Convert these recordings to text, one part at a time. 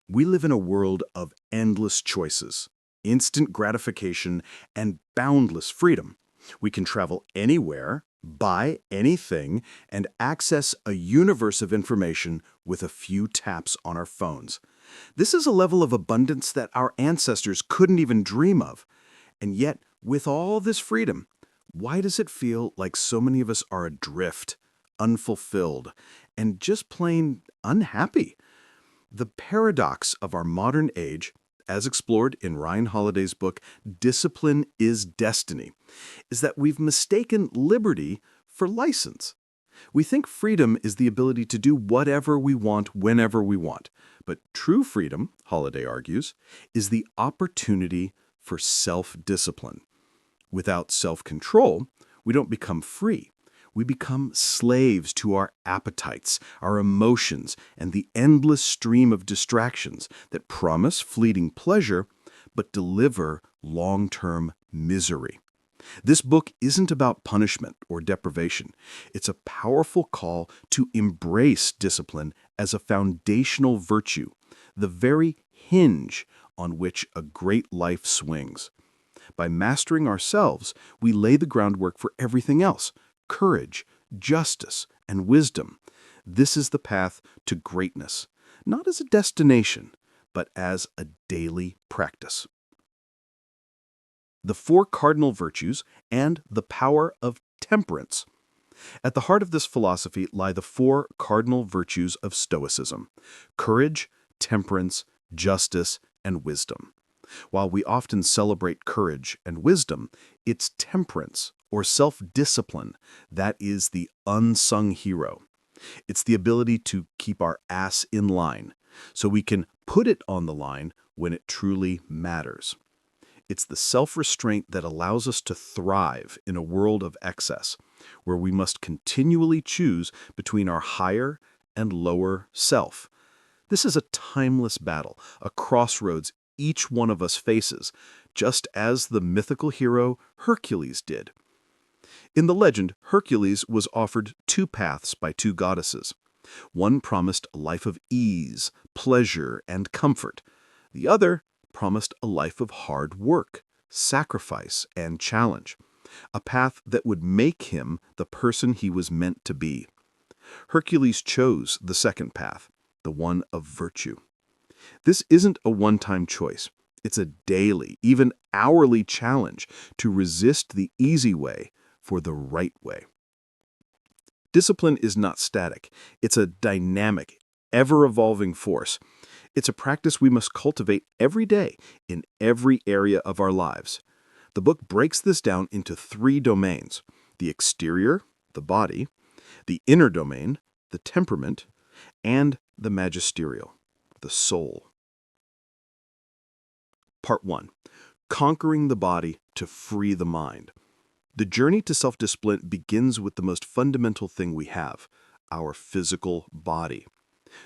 We live in a world of endless choices, instant gratification, and boundless freedom. We can travel anywhere, buy anything, and access a universe of information with a few taps on our phones. This is a level of abundance that our ancestors couldn't even dream of. And yet, with all this freedom, why does it feel like so many of us are adrift, unfulfilled, and just plain unhappy? The paradox of our modern age, as explored in Ryan Holiday's book Discipline is Destiny, is that we've mistaken liberty for license. We think freedom is the ability to do whatever we want whenever we want. But true freedom, Holiday argues, is the opportunity for self-discipline. Without self-control, we don't become free. We become slaves to our appetites, our emotions, and the endless stream of distractions that promise fleeting pleasure but deliver long-term misery. This book isn't about punishment or deprivation. It's a powerful call to embrace discipline as a foundational virtue, the very hinge on which a great life swings. By mastering ourselves, we lay the groundwork for everything else: courage, justice, and wisdom. This is the path to greatness, not as a destination, but as a daily practice. The four cardinal virtues and the power of temperance. At the heart of this philosophy lie the four cardinal virtues of Stoicism: courage, temperance, justice, and wisdom. While we often celebrate courage and wisdom, it's temperance, or self-discipline, that is the unsung hero. It's the ability to keep our ass in line, so we can put it on the line when it truly matters. It's the self-restraint that allows us to thrive in a world of excess, where we must continually choose between our higher and lower self. This is a timeless battle, a crossroads each one of us faces, just as the mythical hero Hercules did. In the legend, Hercules was offered two paths by two goddesses. One promised a life of ease, pleasure, and comfort. The other promised a life of hard work, sacrifice, and challenge, a path that would make him the person he was meant to be. Hercules chose the second path, the one of virtue. This isn't a one-time choice. It's a daily, even hourly challenge to resist the easy way for the right way. Discipline is not static. It's a dynamic, ever-evolving force. It's a practice we must cultivate every day in every area of our lives. The book breaks this down into three domains: the exterior, the body; the inner domain, the temperament; and the magisterial, the soul. Part 1. Conquering the body to free the mind. The journey to self-discipline begins with the most fundamental thing we have: our physical body.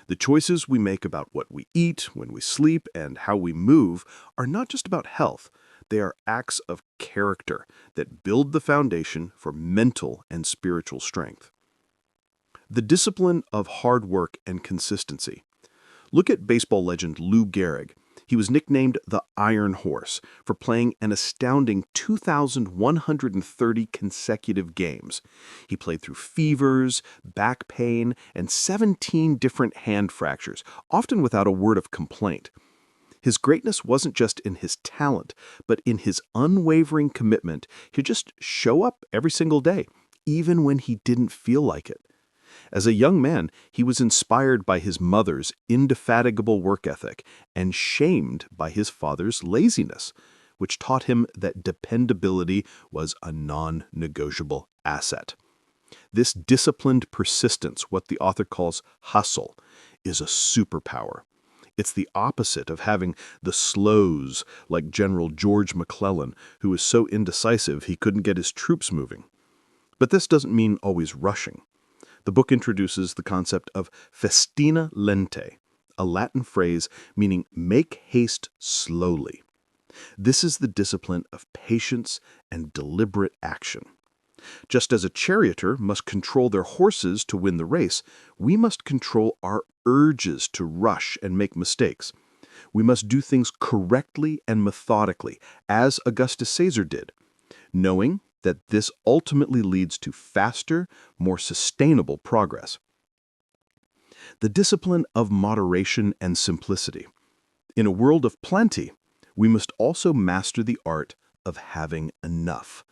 The choices we make about what we eat, when we sleep, and how we move are not just about health. They are acts of character that build the foundation for mental and spiritual strength. The discipline of hard work and consistency. Look at baseball legend Lou Gehrig. He was nicknamed the Iron Horse for playing an astounding 2,130 consecutive games. He played through fevers, back pain, and 17 different hand fractures, often without a word of complaint. His greatness wasn't just in his talent, but in his unwavering commitment to just show up every single day, even when he didn't feel like it. As a young man, he was inspired by his mother's indefatigable work ethic and shamed by his father's laziness, which taught him that dependability was a non-negotiable asset. This disciplined persistence, what the author calls hustle, is a superpower. It's the opposite of having the slows like General George McClellan, who was so indecisive he couldn't get his troops moving. But this doesn't mean always rushing. The book introduces the concept of festina lente, a Latin phrase meaning make haste slowly. This is the discipline of patience and deliberate action. Just as a charioteer must control their horses to win the race, we must control our urges to rush and make mistakes. We must do things correctly and methodically, as Augustus Caesar did, knowing that this ultimately leads to faster, more sustainable progress. The discipline of moderation and simplicity. In a world of plenty, we must also master the art of having enough.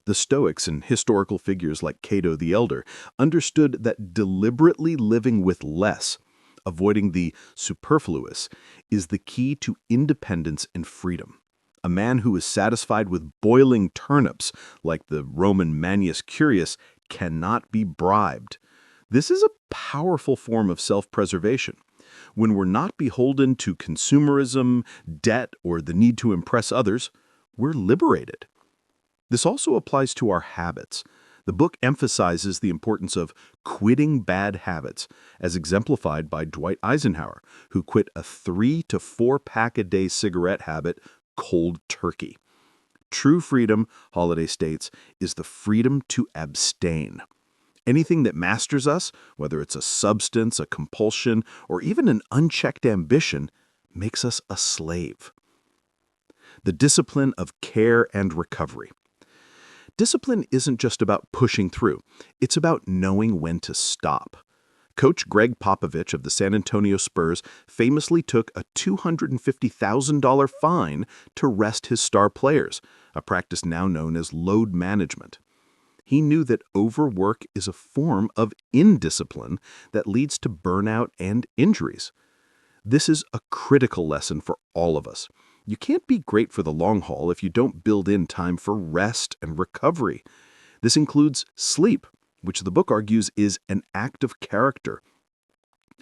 The Stoics and historical figures like Cato the Elder understood that deliberately living with less, avoiding the superfluous, is the key to independence and freedom. A man who is satisfied with boiling turnips, like the Roman Manius Curius, cannot be bribed. This is a powerful form of self-preservation. When we're not beholden to consumerism, debt, or the need to impress others, we're liberated. This also applies to our habits. The book emphasizes the importance of quitting bad habits, as exemplified by Dwight Eisenhower, who quit a 3 to 4 pack a day cigarette habit cold turkey. True freedom, Holiday states, is the freedom to abstain. Anything that masters us, whether it's a substance, a compulsion, or even an unchecked ambition, makes us a slave. The discipline of care and recovery. Discipline isn't just about pushing through. It's about knowing when to stop. Coach Greg Popovich of the San Antonio Spurs famously took a $250,000 fine to rest his star players, a practice now known as load management. He knew that overwork is a form of indiscipline that leads to burnout and injuries. This is a critical lesson for all of us. You can't be great for the long haul if you don't build in time for rest and recovery. This includes sleep, which the book argues is an act of character.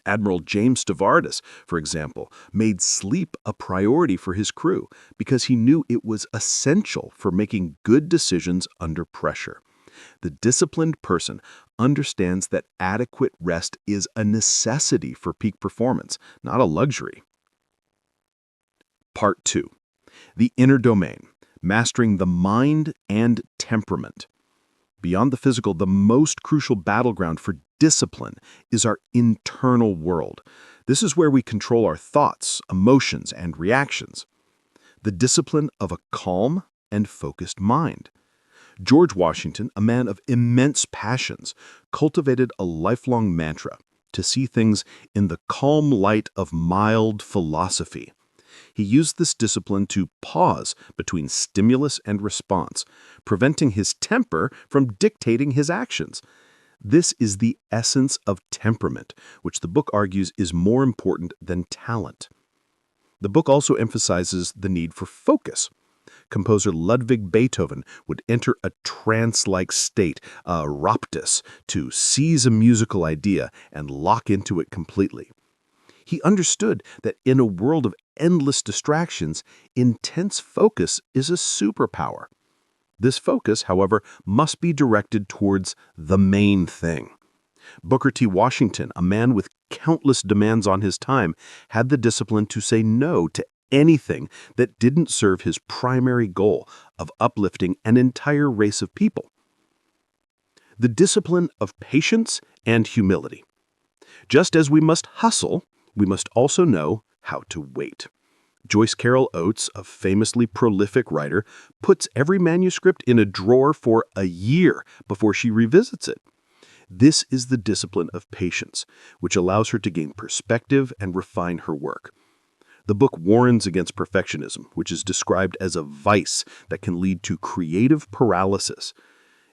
Admiral James Stavridis, for example, made sleep a priority for his crew because he knew it was essential for making good decisions under pressure. The disciplined person understands that adequate rest is a necessity for peak performance, not a luxury. Part 2. The inner domain, mastering the mind and temperament. Beyond the physical, the most crucial battleground for discipline is our internal world. This is where we control our thoughts, emotions, and reactions. The discipline of a calm and focused mind. George Washington, a man of immense passions, cultivated a lifelong mantra to see things in the calm light of mild philosophy. He used this discipline to pause between stimulus and response, preventing his temper from dictating his actions. This is the essence of temperament, which the book argues is more important than talent. The book also emphasizes the need for focus. Composer Ludwig Beethoven would enter a trance-like state, a raptus, to seize a musical idea and lock into it completely. He understood that in a world of endless distractions, intense focus is a superpower. This focus, however, must be directed towards the main thing. Booker T. Washington, a man with countless demands on his time, had the discipline to say no to anything that didn't serve his primary goal of uplifting an entire race of people. The discipline of patience and humility. Just as we must hustle, we must also know how to wait. Joyce Carol Oates, a famously prolific writer, puts every manuscript in a drawer for a year before she revisits it. This is the discipline of patience, which allows her to gain perspective and refine her work. The book warns against perfectionism, which is described as a vice that can lead to creative paralysis.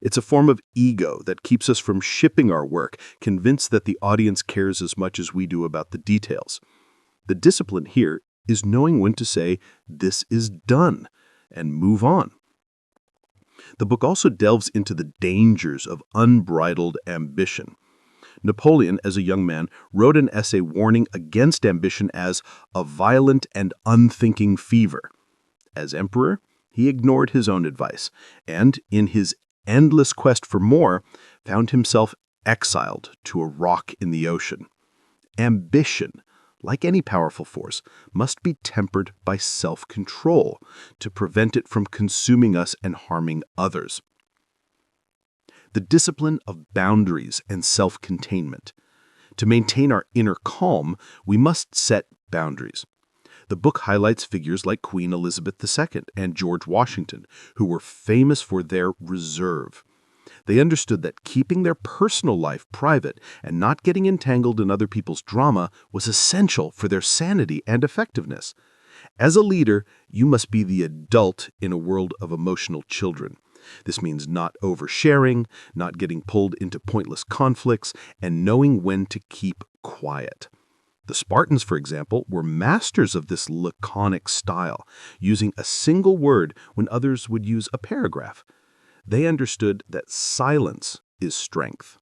It's a form of ego that keeps us from shipping our work, convinced that the audience cares as much as we do about the details. The discipline here is knowing when to say, "This is done," and move on. The book also delves into the dangers of unbridled ambition. Napoleon, as a young man, wrote an essay warning against ambition as a violent and unthinking fever. As emperor, he ignored his own advice, and in his endless quest for more, found himself exiled to a rock in the ocean. Ambition, like any powerful force, must be tempered by self-control to prevent it from consuming us and harming others. The discipline of boundaries and self-containment. To maintain our inner calm, we must set boundaries. The book highlights figures like Queen Elizabeth II and George Washington, who were famous for their reserve. They understood that keeping their personal life private and not getting entangled in other people's drama was essential for their sanity and effectiveness. As a leader, you must be the adult in a world of emotional children. This means not oversharing, not getting pulled into pointless conflicts, and knowing when to keep quiet. The Spartans, for example, were masters of this laconic style, using a single word when others would use a paragraph. They understood that silence is strength.